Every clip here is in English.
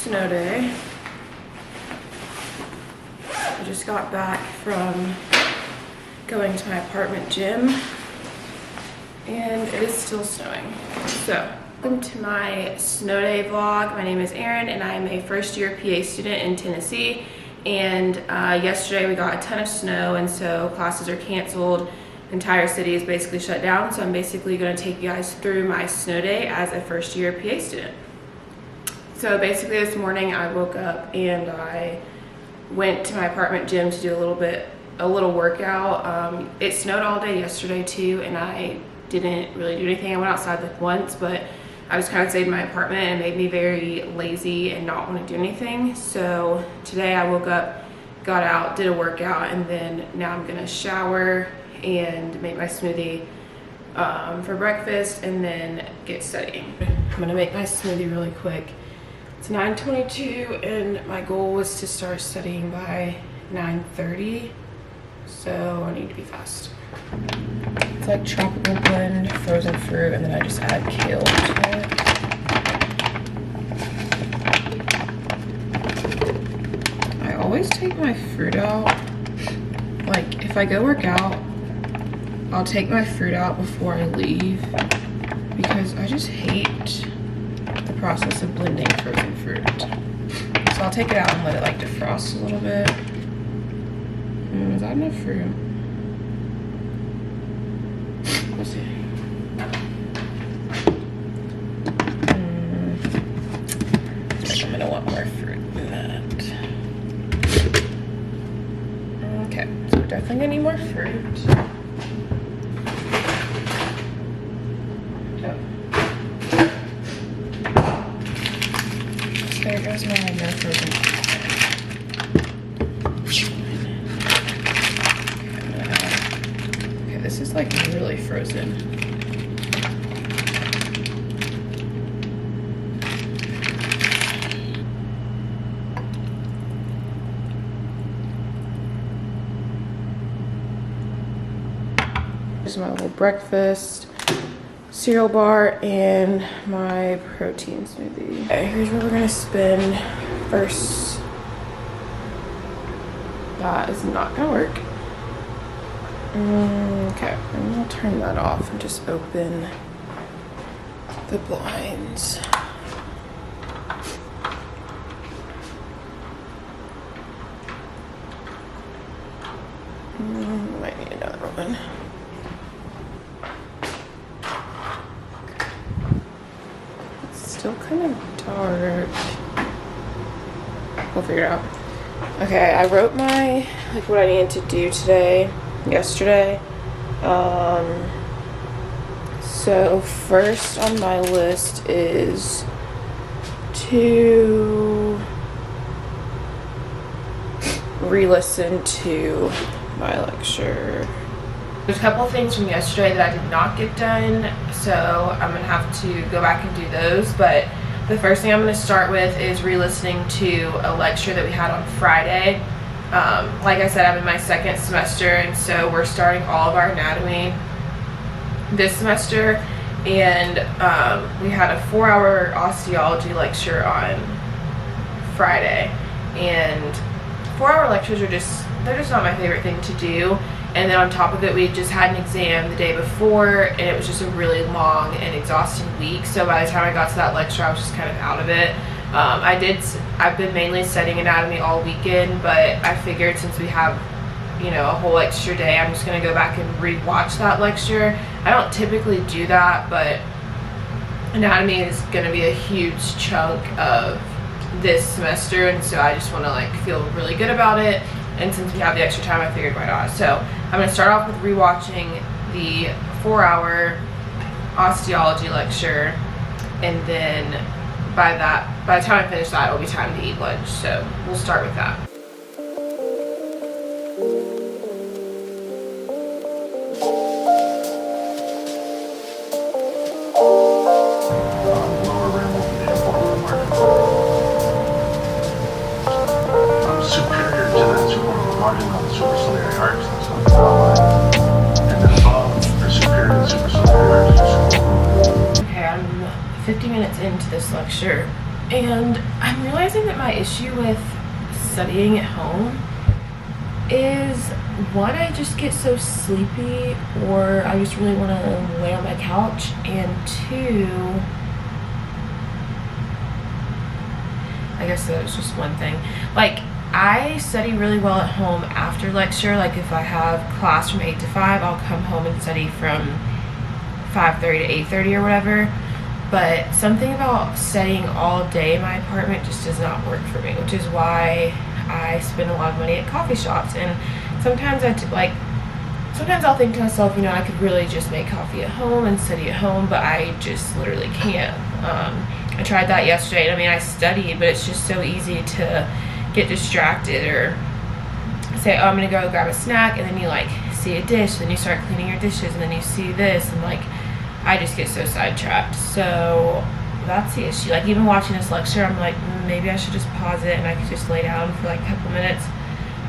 Snow day. I just got back from going to my apartment gym and it is still snowing. So, welcome to my snow day vlog. My name is Erin and I am a first year PA student in Tennessee. And yesterday we got a ton of snow and so classes are canceled. The entire city is basically shut down. So I'm basically going to take you guys through my snow day as a first year PA student. So basically this morning I woke up and I went to my apartment gym to do a little workout. It snowed all day yesterday too and I didn't really do anything. I went outside like once, but I was kind of stayed in my apartment and it made me very lazy and not want to do anything. So today I woke up, got out, did a workout, and then now I'm gonna shower and make my smoothie for breakfast and then get studying. I'm gonna make my smoothie really quick. It's 9:22 and my goal was to start studying by 9:30, so I need to be fast. It's like tropical blend, frozen fruit, and then I just add kale to it. I always take my fruit out. Like if I go work out, I'll take my fruit out before I leave because I just hate the process of blending frozen fruit. So I'll take it out and let it like defrost a little bit. Is that enough fruit? Let's see. I think I'm gonna want more fruit than that. Okay, so we're definitely gonna need more fruit. There goes my no frozen. Okay, this is like really frozen. Here's my little breakfast. Cereal bar and my protein smoothie. Okay, here's where we're gonna spin first. That is not gonna work. Okay, and I'll turn that off and just open the blinds. Might need another one. Still kind of dark. We'll figure it out. Okay, I wrote my what I needed to do yesterday. So first on my list is to re-listen to my lecture. There's a couple of things from yesterday that I did not get done, so I'm gonna have to go back and do those. But the first thing I'm gonna start with is re-listening to a lecture that we had on Friday. Like I said, I'm in my second semester, and so we're starting all of our anatomy this semester. And we had a 4-hour osteology lecture on Friday. And 4-hour lectures they're just not my favorite thing to do. And then on top of it, we just had an exam the day before, and it was just a really long and exhausting week. So by the time I got to that lecture, I was just kind of out of it. I've been mainly studying anatomy all weekend, but I figured since we have, a whole extra day, I'm just gonna go back and re-watch that lecture. I don't typically do that, but anatomy is gonna be a huge chunk of this semester, and so I just wanna feel really good about it. And since we have the extra time, I figured why not. So I'm gonna start off with rewatching the 4-hour osteology lecture, and then by the time I finish that, it'll be time to eat lunch. So we'll start with that. Lower rim of the enlarging on the superciliary arch, that's on the outline. And then above, or superior to the superciliary arch, is your Okay, I'm 50 minutes into this lecture, and I'm realizing that my issue with studying at home is, one, I just get so sleepy, or I just really want to lay on my couch, and two, I guess that was just one thing. Like, I study really well at home after lecture. Like, if I have class from 8 to 5, I'll come home and study from 5:30 to 8:30 or whatever. But something about studying all day in my apartment just does not work for me, which is why I spend a lot of money at coffee shops. And sometimes sometimes I'll think to myself, you know, I could really just make coffee at home and study at home, but I just literally can't. I tried that yesterday, and I mean, I studied, but it's just so easy to get distracted or say, oh, I'm gonna go grab a snack, and then you like see a dish, then you start cleaning your dishes, and then you see this, and like, I just get so sidetracked. So that's the issue. Like, even watching this lecture, I'm like, maybe I should just pause it and I could just lay down for like a couple minutes.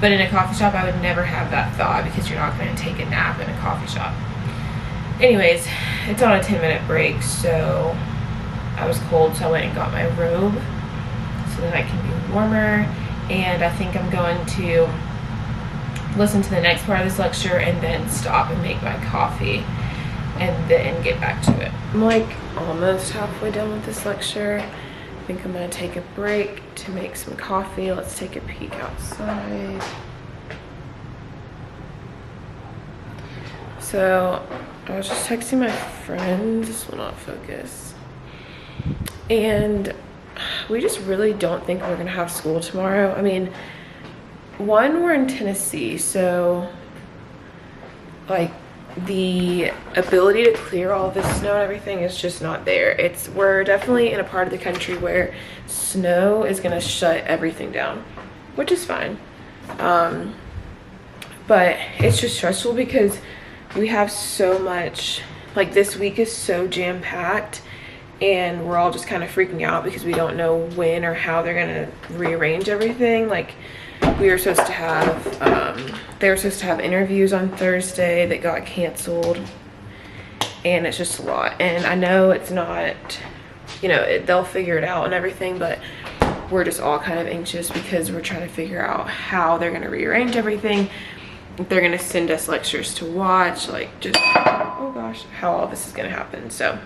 But in a coffee shop, I would never have that thought, because you're not going to take a nap in a coffee shop. Anyways, it's on a 10-minute break, so I was cold, so I went and got my robe so that I can be warmer. And I think I'm going to listen to the next part of this lecture and then stop and make my coffee and then get back to it. I'm like almost halfway done with this lecture. I think I'm gonna take a break to make some coffee. Let's take a peek outside. So I was just texting my friend, this will not focus. And we just really don't think we're gonna have school tomorrow. I mean, one, we're in Tennessee, so like the ability to clear all this snow and everything is just not there. We're definitely in a part of the country where snow is gonna shut everything down, which is fine. But it's just stressful because we have so much, like this week is so jam-packed, and we're all just kind of freaking out because we don't know when or how they're gonna rearrange everything. Like, we were supposed to have, they were supposed to have interviews on Thursday that got canceled, and it's just a lot. And I know it's not, you know, they'll figure it out and everything, but we're just all kind of anxious because we're trying to figure out how they're gonna rearrange everything. If they're gonna send us lectures to watch, like just, oh gosh, how all this is gonna happen. So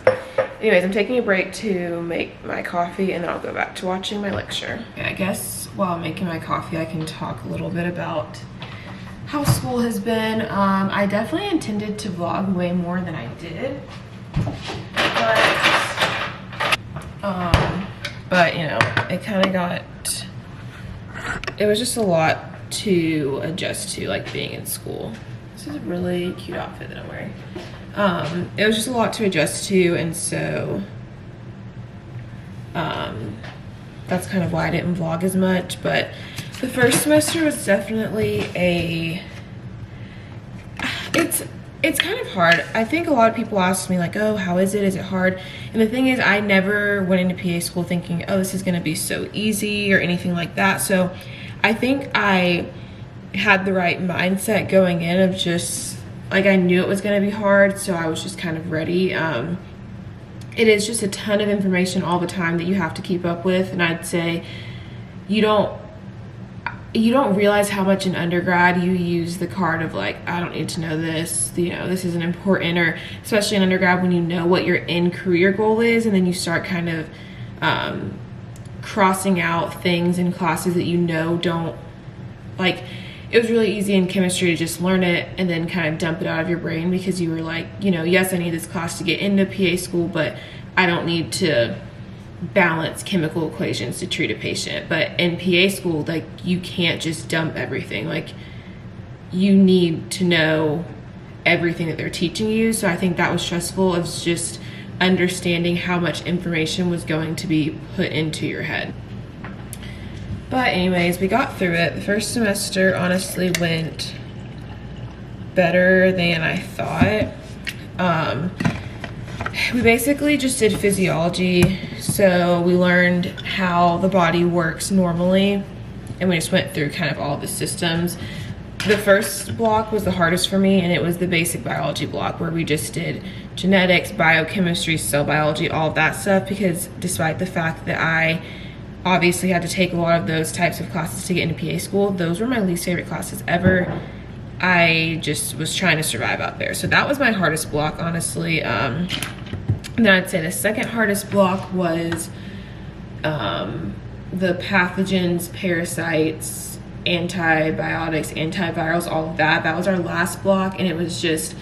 anyways, I'm taking a break to make my coffee, and then I'll go back to watching my lecture. Okay, I guess while I'm making my coffee, I can talk a little bit about how school has been. I definitely intended to vlog way more than I did, but you know, it kind of got, it was just a lot to adjust to, like being in school. This is a really cute outfit that I'm wearing. It was just a lot to adjust to, and so that's kind of why I didn't vlog as much. But the first semester was definitely it's kind of hard. I think a lot of people ask me like, oh, how is it? Is it hard? And the thing is, I never went into PA school thinking, oh, this is gonna be so easy or anything like that. So I think I had the right mindset going in of just, like, I knew it was gonna be hard, so I was just kind of ready. It is just a ton of information all the time that you have to keep up with, and I'd say you don't realize how much in undergrad you use the card of like, I don't need to know this, you know, this isn't important, or especially in undergrad when you know what your end career goal is, and then you start kind of crossing out things in classes that you know don't, like, it was really easy in chemistry to just learn it and then kind of dump it out of your brain because you were like, you know, yes, I need this class to get into PA school, but I don't need to balance chemical equations to treat a patient. But in PA school, like, you can't just dump everything. Like, you need to know everything that they're teaching you. So I think that was stressful, of just understanding how much information was going to be put into your head. But anyways, we got through it. The first semester honestly went better than I thought. We basically just did physiology. So we learned how the body works normally, and we just went through kind of all the systems. The first block was the hardest for me, and it was the basic biology block where we just did genetics, biochemistry, cell biology, all of that stuff, because despite the fact that I obviously had to take a lot of those types of classes to get into PA school, those were my least favorite classes ever. I just was trying to survive out there. So that was my hardest block, honestly. And then I'd say the second hardest block was the pathogens, parasites, antibiotics, antivirals, all of that. That was our last block, and it was just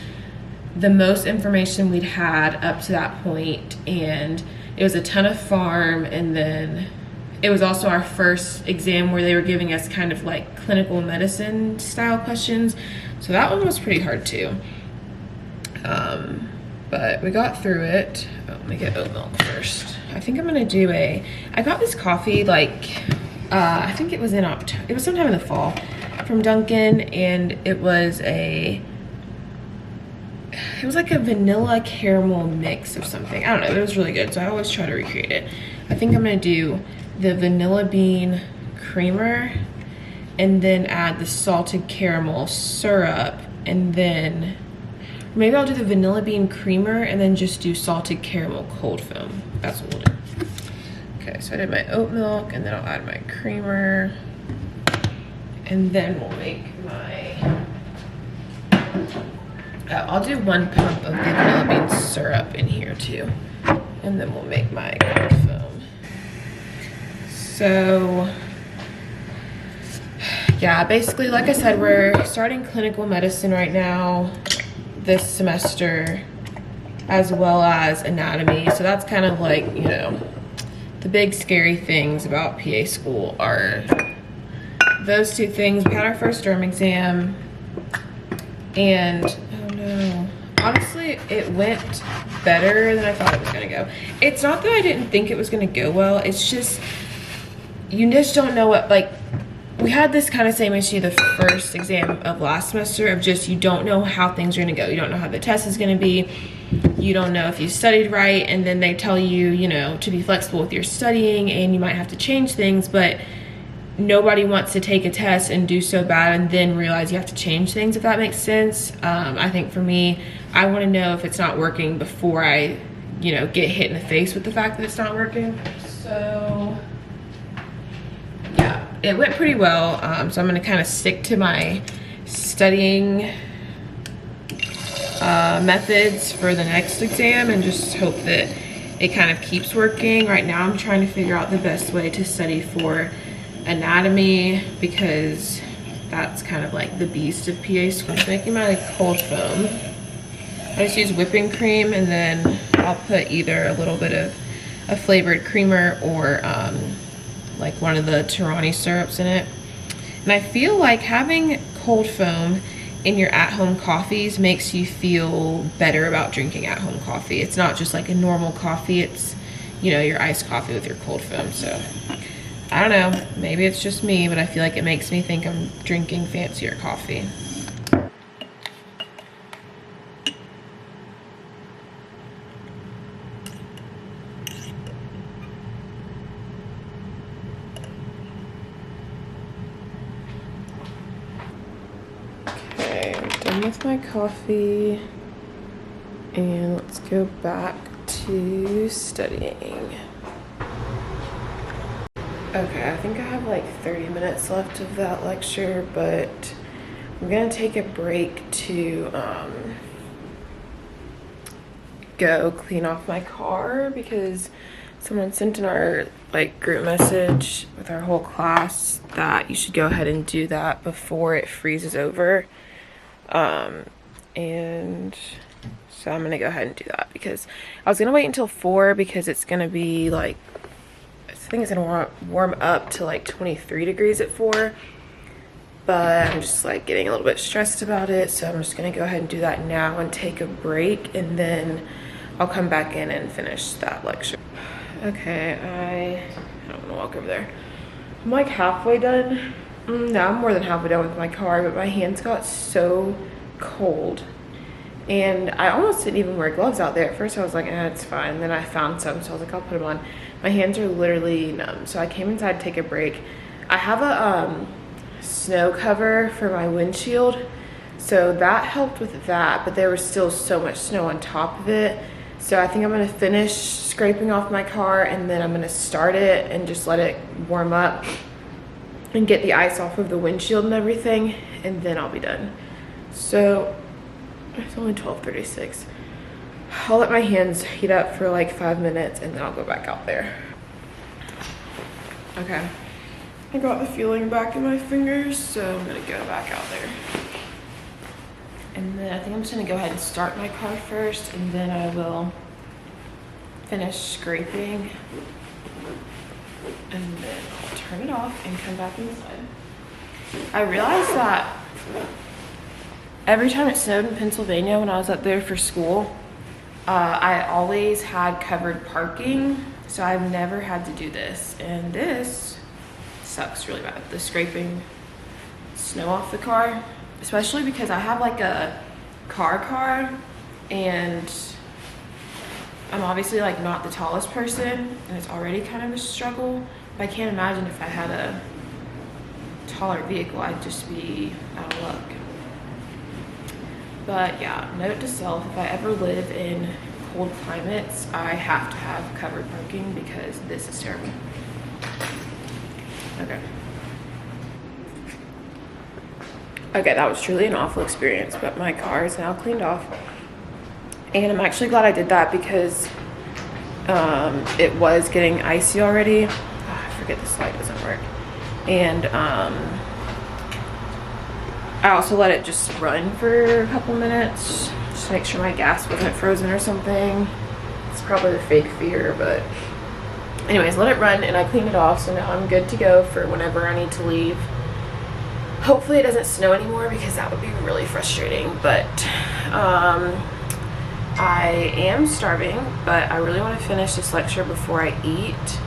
the most information we'd had up to that point, and it was a ton of pharm. And then it was also our first exam where they were giving us kind of like clinical medicine style questions, so that one was pretty hard too. But we got through it. Oh, let me get oat milk first. I think I'm gonna do I got this coffee like I think it was in October, it was sometime in the fall, from Dunkin', and it was like a vanilla caramel mix of something. I don't know, it was really good, so I always try to recreate it. I think I'm gonna do the vanilla bean creamer and then add the salted caramel syrup, and then maybe I'll do the vanilla bean creamer and then just do salted caramel cold foam. That's what we'll do. Okay, so I did my oat milk, and then I'll add my creamer, and then we'll make my, I'll do 1 pump of the vanilla bean syrup in here too, and then we'll make my cold foam. So yeah, basically, like I said, we're starting clinical medicine right now this semester, as well as anatomy. So that's kind of like, you know, the big scary things about PA school are those two things. We had our first derm exam, and oh no, honestly, it went better than I thought it was gonna go. It's not that I didn't think it was gonna go well, it's just, you just don't know what, like, we had this kind of same issue the first exam of last semester, of just, you don't know how things are gonna go. You don't know how the test is gonna be. You don't know if you studied right, and then they tell you, you know, to be flexible with your studying, and you might have to change things, but nobody wants to take a test and do so bad and then realize you have to change things, if that makes sense. I think for me, I want to know if it's not working before I, you know, get hit in the face with the fact that it's not working. So yeah, it went pretty well. So I'm going to kind of stick to my studying methods for the next exam and just hope that it kind of keeps working. Right now I'm trying to figure out the best way to study for anatomy, because that's kind of like the beast of PA school. I'm making my like cold foam. I just use whipping cream, and then I'll put either a little bit of a flavored creamer or like one of the Tirani syrups in it. And I feel like having cold foam in your at-home coffees makes you feel better about drinking at-home coffee. It's not just like a normal coffee, it's, you know, your iced coffee with your cold foam. So I don't know, maybe it's just me, but I feel like it makes me think I'm drinking fancier coffee. Okay, I'm done with my coffee, and let's go back to studying. Okay, I think I have like 30 minutes left of that lecture, but I'm gonna take a break to go clean off my car, because someone sent in our like group message with our whole class that you should go ahead and do that before it freezes over. And so I'm gonna go ahead and do that, because I was gonna wait until 4 because it's gonna be like, I think it's gonna warm up to like 23 degrees at 4, but I'm just like getting a little bit stressed about it, so I'm just gonna go ahead and do that now and take a break, and then I'll come back in and finish that lecture. Okay, I don't want to walk over there. I'm like halfway done. No, I'm more than halfway done with my car, but my hands got so cold, and I almost didn't even wear gloves out there. At first I was like, it's fine, and then I found some, so I was like, I'll put them on. My hands are literally numb, so I came inside to take a break. I have snow cover for my windshield. So that helped with that, but there was still so much snow on top of it. So I think I'm gonna finish scraping off my car and then I'm gonna start it and just let it warm up and get the ice off of the windshield and everything, and then I'll be done. So it's only 12:36. I'll let my hands heat up for like 5 minutes and then I'll go back out there. Okay, I got the feeling back in my fingers, so I'm gonna go back out there. And then I think I'm just gonna go ahead and start my car first, and then I will finish scraping, and then I'll turn it off and come back inside. I realized that every time it snowed in Pennsylvania when I was up there for school, I always had covered parking, so I've never had to do this. And this sucks really bad, the scraping snow off the car, especially because I have like a car, and I'm obviously like not the tallest person, and it's already kind of a struggle. But I can't imagine if I had a taller vehicle, I'd just be out of luck. But yeah, note to self, if I ever live in cold climates, I have to have covered parking because this is terrible. Okay, that was truly an awful experience, but my car is now cleaned off. And I'm actually glad I did that because it was getting icy already. Oh, I forget this light doesn't work. And I also let it just run for a couple minutes just to make sure my gas wasn't frozen or something. It's probably the fake fear, but anyways, let it run and I cleaned it off, so now I'm good to go for whenever I need to leave. Hopefully it doesn't snow anymore because that would be really frustrating, but I am starving, but I really want to finish this lecture before I eat.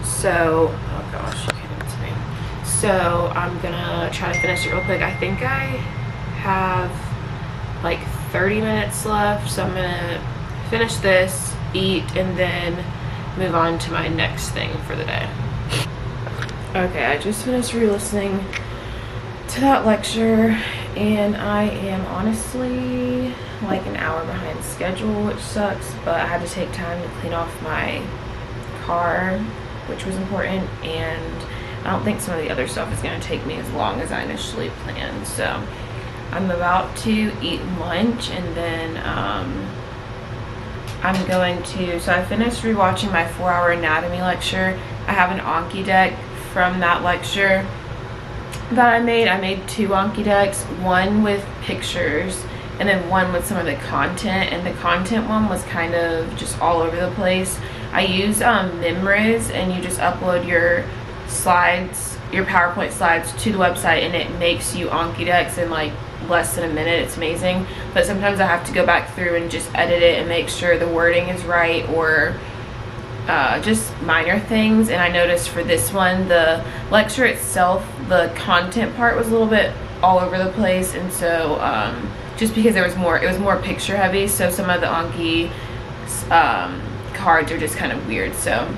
So, oh gosh, you can't even see me. So I'm gonna try to finish it real quick. I think I have like 30 minutes left, so I'm gonna finish this, eat, and then move on to my next thing for the day. Okay, I just finished re-listening to that lecture, and I am honestly like an hour behind schedule, which sucks, but I had to take time to clean off my car, which was important, and I don't think some of the other stuff is going to take me as long as I initially planned. So I'm about to eat lunch, and then I'm going to, so I finished rewatching my 4-hour anatomy lecture. I have an Anki deck from that lecture that I made 2 Anki decks, one with pictures and then one with some of the content, and the content one was kind of just all over the place. I use Memrise, and you just upload your slides, your PowerPoint slides to the website, and it makes you Anki decks in like less than a minute. It's amazing. But sometimes I have to go back through and just edit it and make sure the wording is right, or just minor things. And I noticed for this one, the lecture itself, the content part was a little bit all over the place, and so just because it was more picture heavy, so some of the Anki cards are just kind of weird. So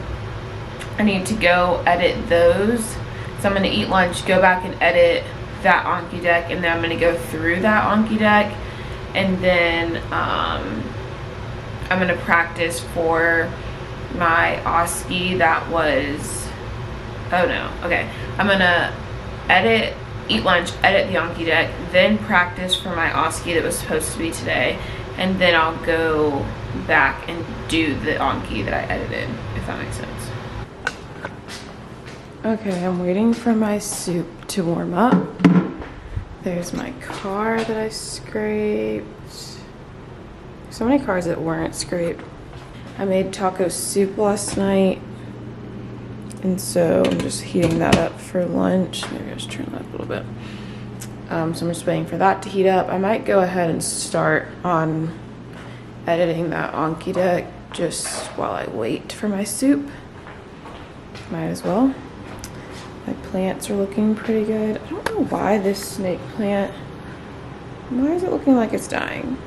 I need to go edit those. So I'm going to eat lunch, go back and edit that Anki deck, and then I'm going to go through that Anki deck, and then I'm going to practice for my OSCE that was, oh no, okay. I'm going to eat lunch, edit the Anki deck, then practice for my OSCE that was supposed to be today, and then I'll go back and do the Anki that I edited, if that makes sense. Okay, I'm waiting for my soup to warm up. There's my car that I scraped. So many cars that weren't scraped. I made taco soup last night, and so I'm just heating that up for lunch. Maybe I'll just turn that up a little bit. So I'm just waiting for that to heat up. I might go ahead and start on editing that Anki deck just while I wait for my soup. Might as well. My plants are looking pretty good. I don't know why this snake plant, why is it looking like it's dying?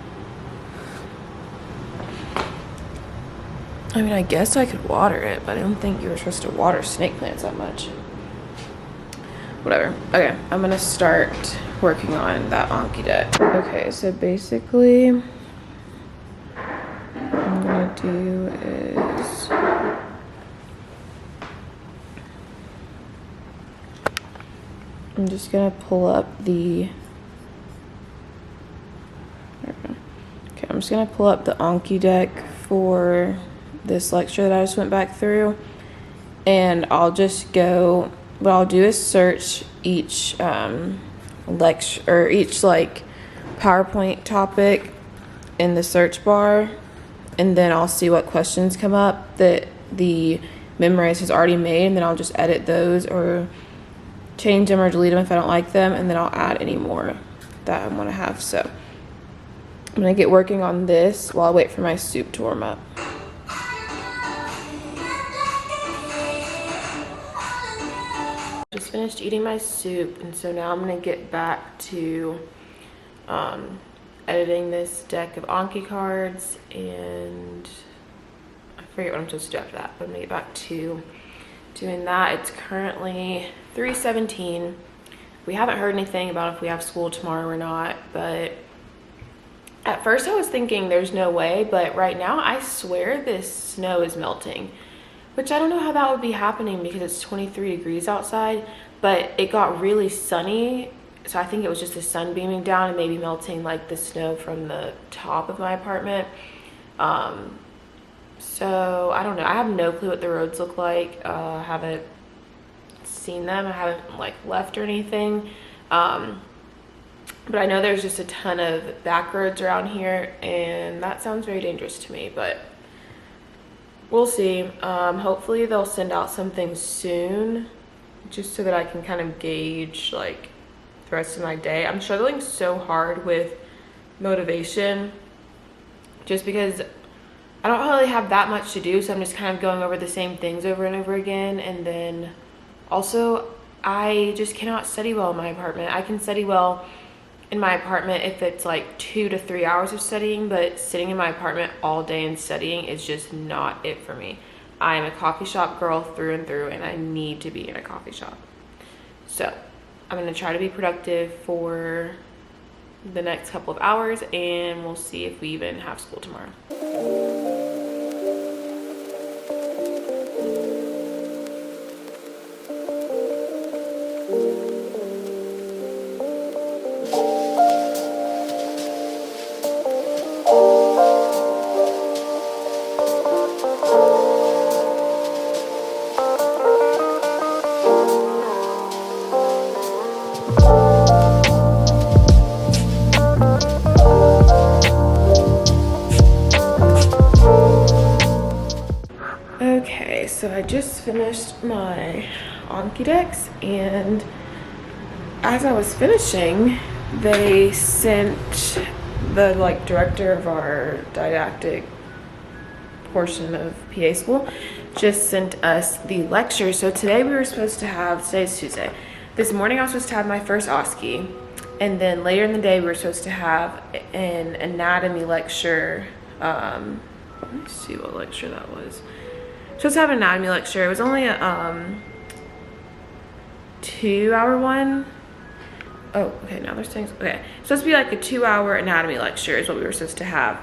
I mean, I guess I could water it, but I don't think you were supposed to water snake plants that much. whatever. Okay, I'm gonna start working on that Anki deck. Okay, so basically what I'm gonna do is I'm just gonna pull up the I'm just gonna pull up the Anki deck for this lecture that I just went back through, and I'll just go, what I'll do is search each lecture or each like PowerPoint topic in the search bar, and then I'll see what questions come up that the Memrise has already made, and then I'll just edit those or change them or delete them if I don't like them, and then I'll add any more that I want to have. So I'm gonna get working on this while I wait for my soup to warm up. Just finished eating my soup, and so now I'm gonna get back to editing this deck of Anki cards, and I forget what I'm supposed to do after that, but I'm gonna get back to doing that. It's currently 3:17. We haven't heard anything about if we have school tomorrow or not, but at first I was thinking there's no way, but right now I swear this snow is melting, which I don't know how that would be happening because it's 23 degrees outside, but it got really sunny, so I think it was just the sun beaming down and maybe melting like the snow from the top of my apartment. So I don't know, I have no clue what the roads look like. I haven't seen them, I haven't like left or anything. But I know there's just a ton of back roads around here, and that sounds very dangerous to me, but we'll see. Hopefully they'll send out something soon, just so that I can kind of gauge like the rest of my day. I'm struggling so hard with motivation just because I don't really have that much to do, so I'm just kind of going over the same things over and over again. And then also I just cannot study well in my apartment. I can study well in my apartment if it's like 2 to 3 hours of studying, but sitting in my apartment all day and studying is just not it for me. I am a coffee shop girl through and through, and I need to be in a coffee shop. So I'm gonna try to be productive for the next couple of hours, and we'll see if we even have school tomorrow. Okay, so I just finished my Anki decks, and as I was finishing, they sent the like director of our didactic portion of PA school just sent us the lecture. So today we were supposed to have, today's Tuesday. This morning I was supposed to have my first OSCE, and then later in the day we were supposed to have an anatomy lecture. Let me see what lecture that was. Supposed to have an anatomy lecture. It was only a 2-hour one. Oh, okay, now there's things. Okay, it's supposed to be like a 2-hour anatomy lecture is what we were supposed to have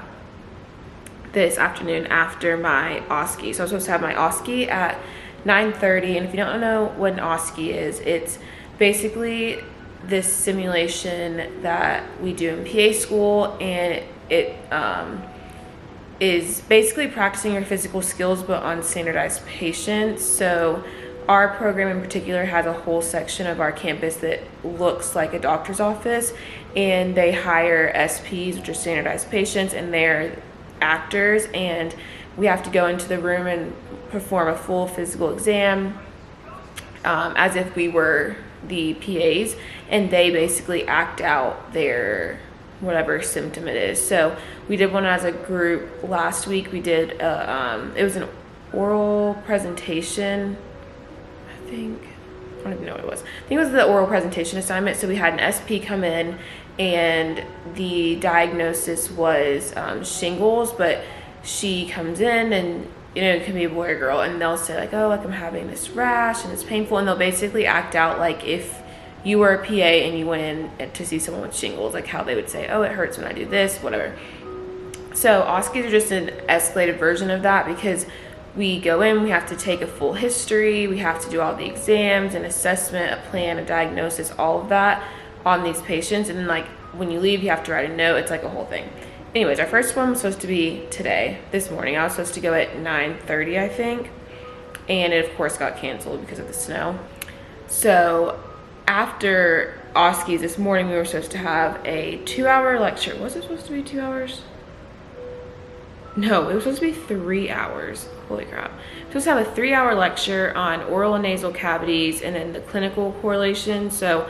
this afternoon after my OSCE. So I was supposed to have my OSCE at 9:30, and if you don't know what an OSCE is, it's basically this simulation that we do in PA school, and it is basically practicing your physical skills but on standardized patients. So our program in particular has a whole section of our campus that looks like a doctor's office, and they hire SPs, which are standardized patients, and they're actors, and we have to go into the room and perform a full physical exam as if we were the PAs, and they basically act out their whatever symptom it is. So we did one as a group last week. We did it was an oral presentation. I don't even know what it was. I think it was the oral presentation assignment. So we had an SP come in, and the diagnosis was shingles, but she comes in, and you know, it can be a boy or girl, and they'll say like, oh, like I'm having this rash and it's painful, and they'll basically act out like if you were a PA and you went in to see someone with shingles, like how they would say, oh, it hurts when I do this, whatever. So OSCEs are just an escalated version of that, because we go in, we have to take a full history, we have to do all the exams, an assessment, a plan, a diagnosis, all of that on these patients. And then like when you leave, you have to write a note. It's like a whole thing. Anyways, our first one was supposed to be today, this morning. I was supposed to go at 9:30, I think. And it of course got canceled because of the snow. So after OSCEs this morning, we were supposed to have a 2-hour lecture. Was it supposed to be 2 hours? No, it was supposed to be 3 hours. Holy crap. We're supposed to have a 3-hour lecture on oral and nasal cavities and then the clinical correlation. So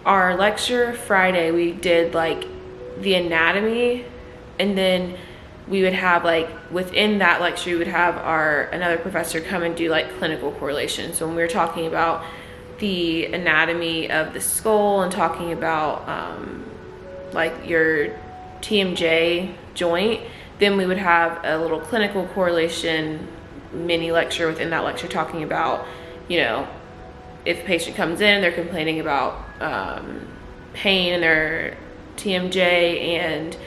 our lecture Friday, we did like the anatomy, and then we would have like within that lecture, we would have another professor come and do like clinical correlation. So when we were talking about the anatomy of the skull and talking about like your TMJ joint, then we would have a little clinical correlation mini lecture within that lecture talking about, you know, if a patient comes in, they're complaining about pain in their TMJ, and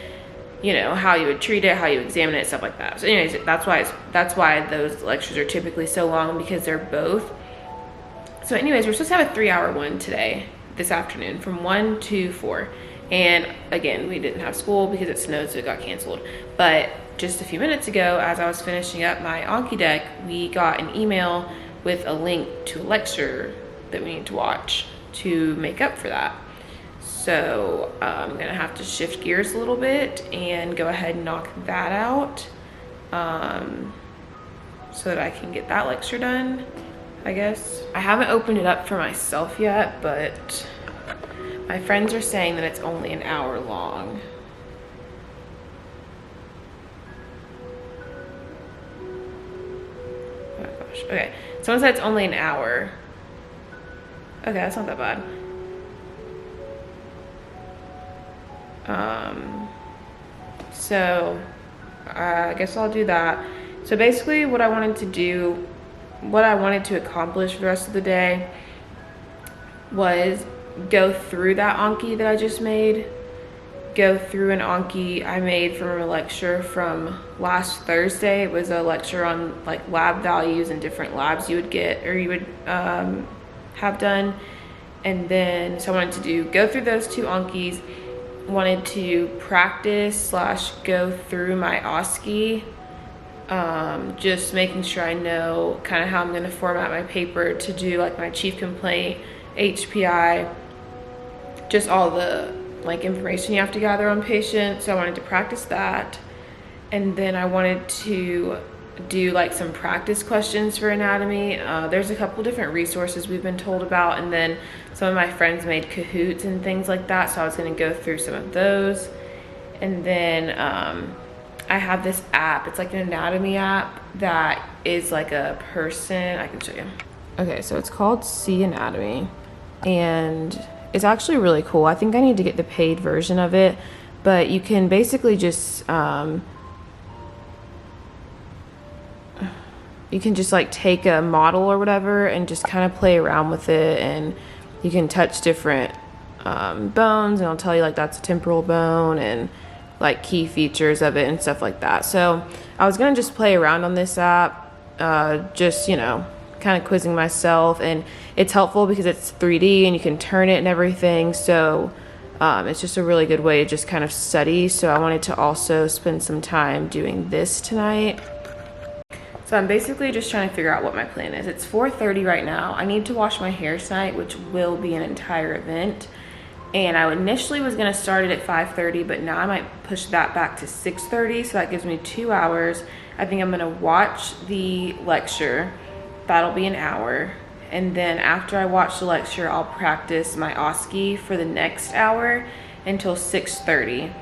you know how you would treat it, how you examine it, stuff like that. So anyways, that's why those lectures are typically so long, because they're both. So anyways, we're supposed to have a 3-hour one today, this afternoon, from 1 to 4. And again, we didn't have school because it snowed, so it got canceled. But just a few minutes ago, as I was finishing up my Anki deck, we got an email with a link to a lecture that we need to watch to make up for that. So I'm gonna have to shift gears a little bit and go ahead and knock that out so that I can get that lecture done, I guess. I haven't opened it up for myself yet, but my friends are saying that it's only an hour long. Oh my gosh, okay. Someone said it's only an hour. Okay, that's not that bad. So I guess I'll do that. So basically what I wanted to accomplish for the rest of the day was go through that Anki that I just made, go through an Anki I made from a lecture from last Thursday. It was a lecture on like lab values and different labs you would get or you would have done. And then so I wanted to go through those 2 Ankis, wanted to practice / go through my OSCE, just making sure I know kind of how I'm going to format my paper to do like my chief complaint, HPI, just all the like information you have to gather on patients. So I wanted to practice that, and then I wanted to do like some practice questions for anatomy. There's a couple different resources we've been told about, and then some of my friends made Kahoots and things like that, so I was going to go through some of those. And then I have this app. It's like an anatomy app that is like a person. I can show you. Okay, so it's called C Anatomy, and it's actually really cool. I think I need to get the paid version of it, but you can basically just like take a model or whatever and just kind of play around with it, and you can touch different bones, and it'll tell you like that's a temporal bone and like key features of it and stuff like that. So I was gonna just play around on this app, just, you know, kind of quizzing myself, and it's helpful because it's 3D and you can turn it and everything. So it's just a really good way to just kind of study. So I wanted to also spend some time doing this tonight. So I'm basically just trying to figure out what my plan is. It's 4:30 right now. I need to wash my hair tonight, which will be an entire event. And I initially was gonna start it at 5:30, but now I might push that back to 6:30, so that gives me 2 hours. I think I'm gonna watch the lecture. That'll be an hour. And then after I watch the lecture, I'll practice my OSCE for the next hour until 6:30.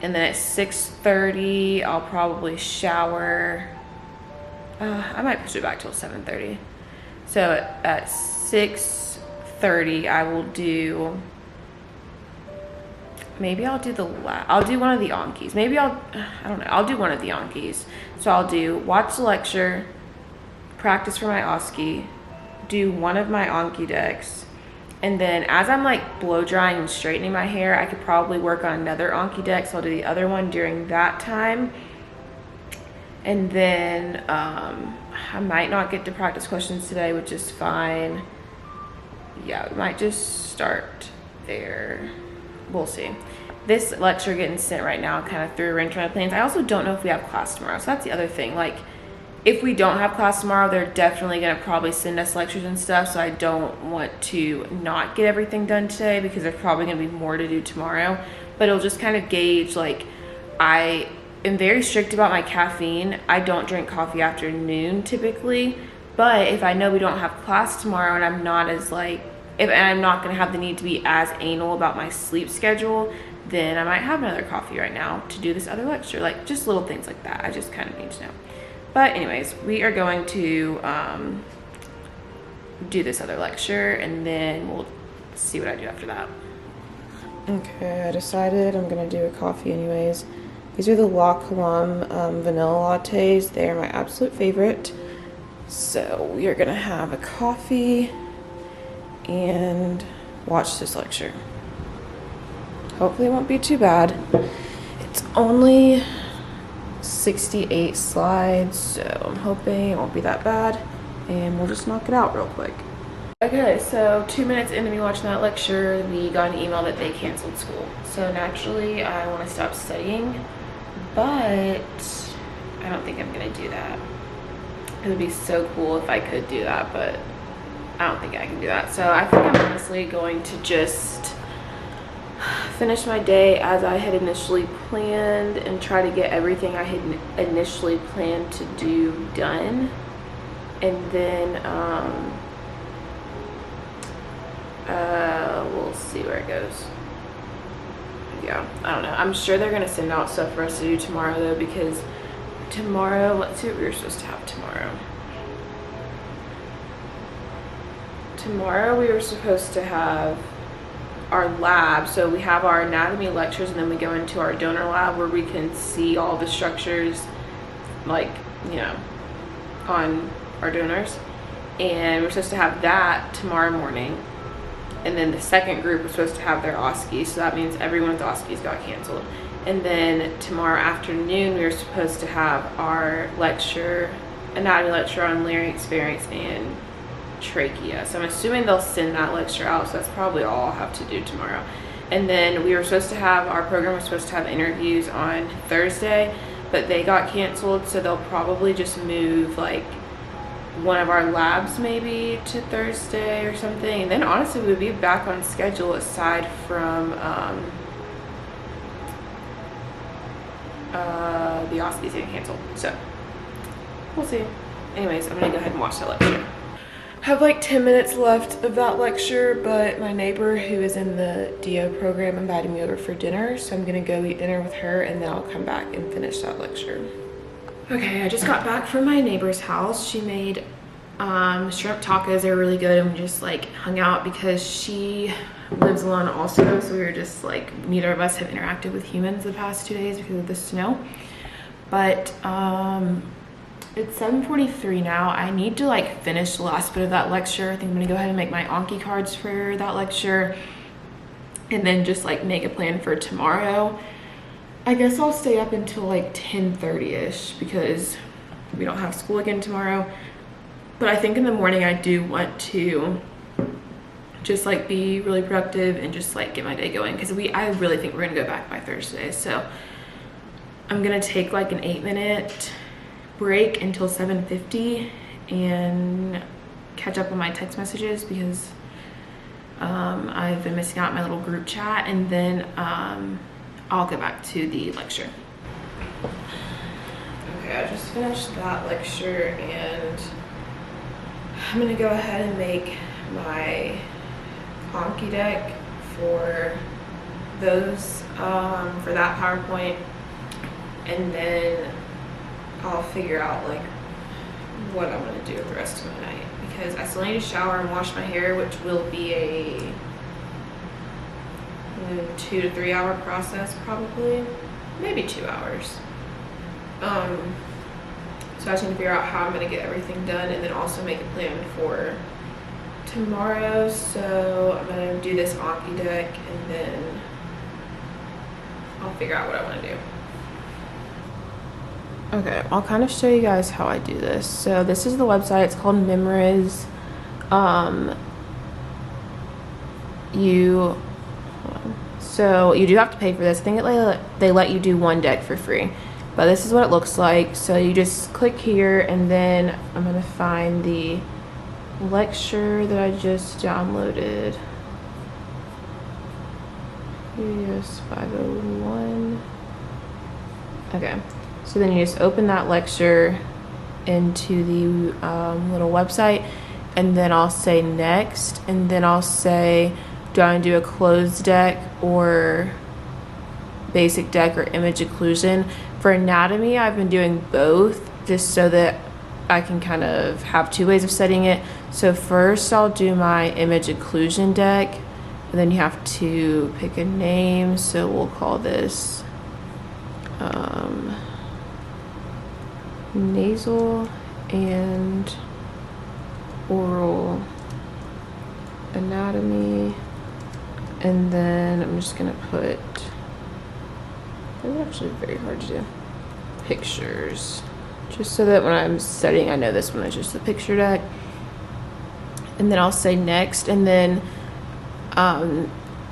And then at 6:30, I'll probably shower. I might push it back till 7:30. So at 6:30, I will do, maybe I'll do I'll do one of the Ankis. Maybe I don't know, I'll do one of the Ankis. So I'll watch the lecture, practice for my OSCE, do one of my Anki decks, And then as I'm like blow drying and straightening my hair, I could probably work on another Anki deck. So I'll do the other one during that time. And then I might not get to practice questions today, which is fine. Yeah, we might just start there. We'll see. This lecture getting sent right now kind of threw a wrench in my plans. I also don't know if we have class tomorrow. So that's the other thing. Like, if we don't have class tomorrow, they're definitely going to probably send us lectures and stuff. So I don't want to not get everything done today because there's probably going to be more to do tomorrow. But it'll just kind of gauge, like, I am very strict about my caffeine. I don't drink coffee after noon typically. But if I know we don't have class tomorrow and I'm not as, like, and I'm not going to have the need to be as anal about my sleep schedule, then I might have another coffee right now to do this other lecture. Like, just little things like that. I just kind of need to know. But anyways, we are going to do this other lecture, and then we'll see what I do after that. Okay, I decided I'm going to do a coffee anyways. These are the La Colombe vanilla lattes. They are my absolute favorite. So we are going to have a coffee and watch this lecture. Hopefully it won't be too bad. It's only 68 slides, so I'm hoping it won't be that bad, and we'll just knock it out real quick. Okay, so 2 minutes into me watching that lecture, we got an email that they canceled school. So naturally, I want to stop studying, but I don't think I'm going to do that. It would be so cool if I could do that, but I don't think I can do that. So I think I'm honestly going to just finish my day as I had initially planned and try to get everything I had initially planned to do done. And then we'll see where it goes. Yeah, I don't know. I'm sure they're gonna send out stuff for us to do tomorrow though, because tomorrow, let's see what we were supposed to have tomorrow. Tomorrow we were supposed to have our lab. So we have our anatomy lectures, and then we go into our donor lab where we can see all the structures, like, you know, on our donors. And we're supposed to have that tomorrow morning. And then the second group was supposed to have their OSCE, so that means everyone's OSCEs got canceled. And then tomorrow afternoon we were supposed to have our lecture, anatomy lecture on larynx, pharynx, and trachea. So I'm assuming they'll send that lecture out, so that's probably all I'll have to do tomorrow. And then we were supposed to have, our program was supposed to have interviews on Thursday, but they got canceled, so they'll probably just move like one of our labs maybe to Thursday or something. And then honestly we'll be back on schedule aside from the OSCEs getting canceled. So we'll see. Anyways, I'm gonna go ahead and watch that lecture. I have like 10 minutes left of that lecture, but my neighbor who is in the DO program invited me over for dinner, so I'm gonna go eat dinner with her and then I'll come back and finish that lecture. Okay, I just got back from my neighbor's house. She made shrimp tacos. They're really good, and we just like hung out because she lives alone also, so we were just like, neither of us have interacted with humans the past 2 days because of the snow. But it's 7:43 now. I need to like finish the last bit of that lecture. I think I'm gonna go ahead and make my Anki cards for that lecture and then just like make a plan for tomorrow. I guess I'll stay up until like 10:30ish because we don't have school again tomorrow. But I think in the morning I do want to just like be really productive and just like get my day going, because I really think we're gonna go back by Thursday. So I'm gonna take like an 8-minute break until 7:50 and catch up on my text messages because I've been missing out on my little group chat, and then I'll go back to the lecture. Okay, I just finished that lecture and I'm gonna go ahead and make my Anki deck for those, for that PowerPoint, and then I'll figure out like what I'm gonna do with the rest of my night, because I still need to shower and wash my hair, which will be a 2 to 3 hour process, probably, maybe 2 hours. So I just need to figure out how I'm gonna get everything done, and then also make a plan for tomorrow, so I'm gonna do this Anki deck and then I'll figure out what I want to do. Okay, I'll kind of show you guys how I do this. So this is the website. It's called Memoriz. So you do have to pay for this. I think they let you do one deck for free, but this is what it looks like. So you just click here, and then I'm gonna find the lecture that I just downloaded. Yes, 501. Okay, so then you just open that lecture into the little website, and then I'll say next, and then I'll say, do I want to do a closed deck or basic deck or image occlusion? For anatomy, I've been doing both just so that I can kind of have two ways of setting it. So first I'll do my image occlusion deck, and then you have to pick a name. So we'll call this nasal and oral anatomy. And then I'm just gonna put, it's actually very hard to do, pictures, just so that when I'm setting, I know this one is just the picture deck. And then I'll say next, and then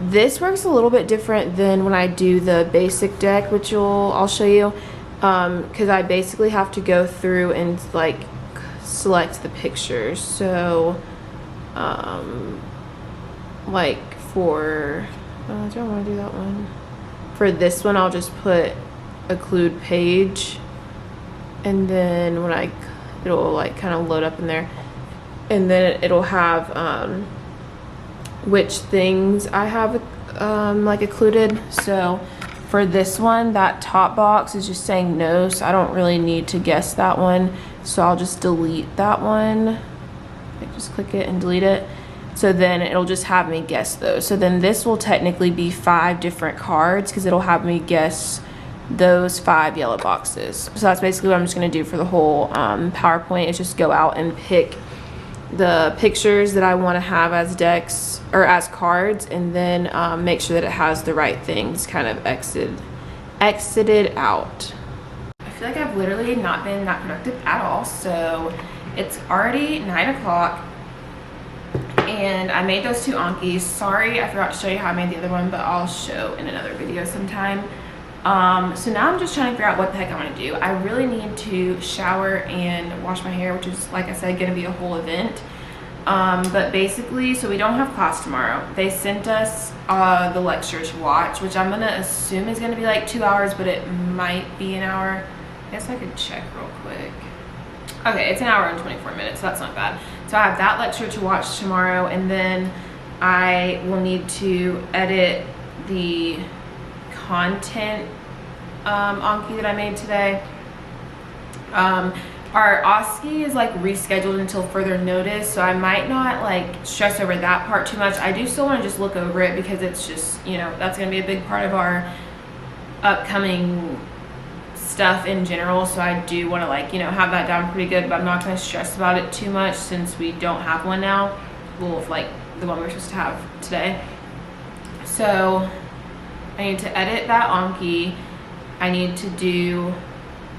this works a little bit different than when I do the basic deck, which I'll show you, because I basically have to go through and like select the pictures. So like for, I don't want to do that one. For this one, I'll just put occlude page, and then when it'll like kind of load up in there, and then it'll have which things I have like occluded. So for this one, that top box is just saying no, so I don't really need to guess that one, so I'll just delete that one. Like just click it and delete it. So then it'll just have me guess those. So then this will technically be 5 different cards, because it'll have me guess those 5 yellow boxes. So that's basically what I'm just going to do for the whole PowerPoint, is just go out and pick the pictures that I want to have as decks or as cards, and then make sure that it has the right things kind of exited out. I feel like I've literally not been that productive at all. So it's already 9 o'clock. And I made those 2 Ankis. Sorry, I forgot to show you how I made the other one, but I'll show in another video sometime. So now I'm just trying to figure out what the heck I want to do. I really need to shower and wash my hair, which is, like I said, going to be a whole event. But basically, so we don't have class tomorrow. They sent us the lecture to watch, which I'm going to assume is going to be like 2 hours, but it might be an hour. I guess I could check real quick. Okay, it's an hour and 24 minutes, so that's not bad. So I have that lecture to watch tomorrow, and then I will need to edit the content Anki that I made today. Our OSCE is like rescheduled until further notice, so I might not like stress over that part too much. I do still want to just look over it, because it's just, you know, that's going to be a big part of our upcoming stuff in general. So I do want to, like, you know, have that down pretty good, but I'm not going to stress about it too much since we don't have one now. Well, like the one we're supposed to have today. So I need to edit that Anki. I need to do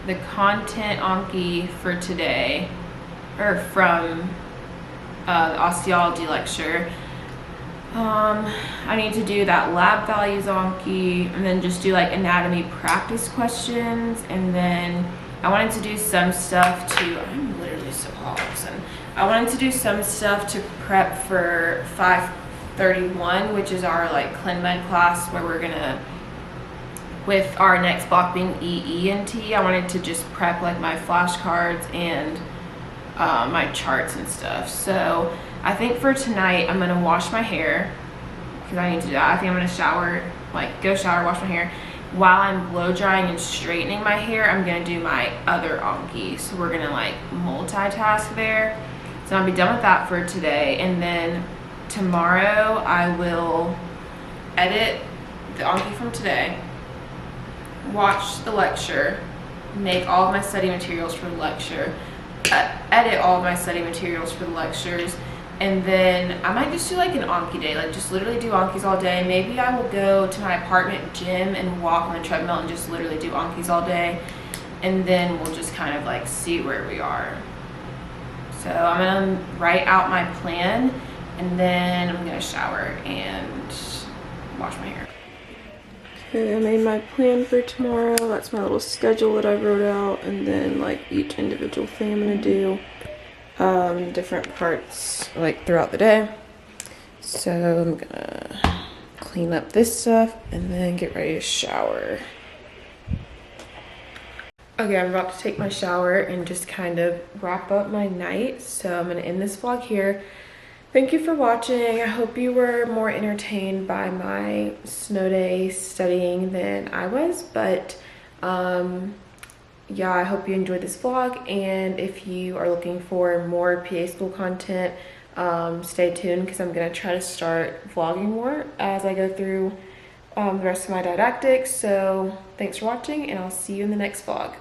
the content Anki for today, or from the osteology lecture. I need to do that lab values Anki, and then just do like anatomy practice questions. And then I wanted to do some stuff to, I'm literally so hot. I wanted to do some stuff to prep for 531, which is our like Clin Med class, where we're gonna, with our next block being EE and T, I wanted to just prep like my flashcards and my charts and stuff. So I think for tonight I'm gonna wash my hair, because I need to do that. I think I'm gonna shower, like go shower, wash my hair. While I'm blow drying and straightening my hair, I'm gonna do my other Anki. So we're gonna like multitask there. So I'll be done with that for today, and then tomorrow I will edit the Anki from today, watch the lecture, make all of my study materials for the lecture, edit all of my study materials for the lectures, And then I might just do like an Anki day, like just literally do Ankis all day. Maybe I will go to my apartment gym and walk on the treadmill and just literally do Ankis all day. And then we'll just kind of like see where we are. So I'm gonna write out my plan, and then I'm gonna shower and wash my hair. Okay, I made my plan for tomorrow. That's my little schedule that I wrote out, and then like each individual thing I'm gonna do. Different parts like throughout the day. So I'm gonna clean up this stuff and then get ready to shower. Okay, I'm about to take my shower and just kind of wrap up my night. So I'm gonna end this vlog here. Thank you for watching. I hope you were more entertained by my snow day studying than I was, but yeah, I hope you enjoyed this vlog, and if you are looking for more PA school content, stay tuned because I'm gonna try to start vlogging more as I go through the rest of my didactics. So thanks for watching, and I'll see you in the next vlog.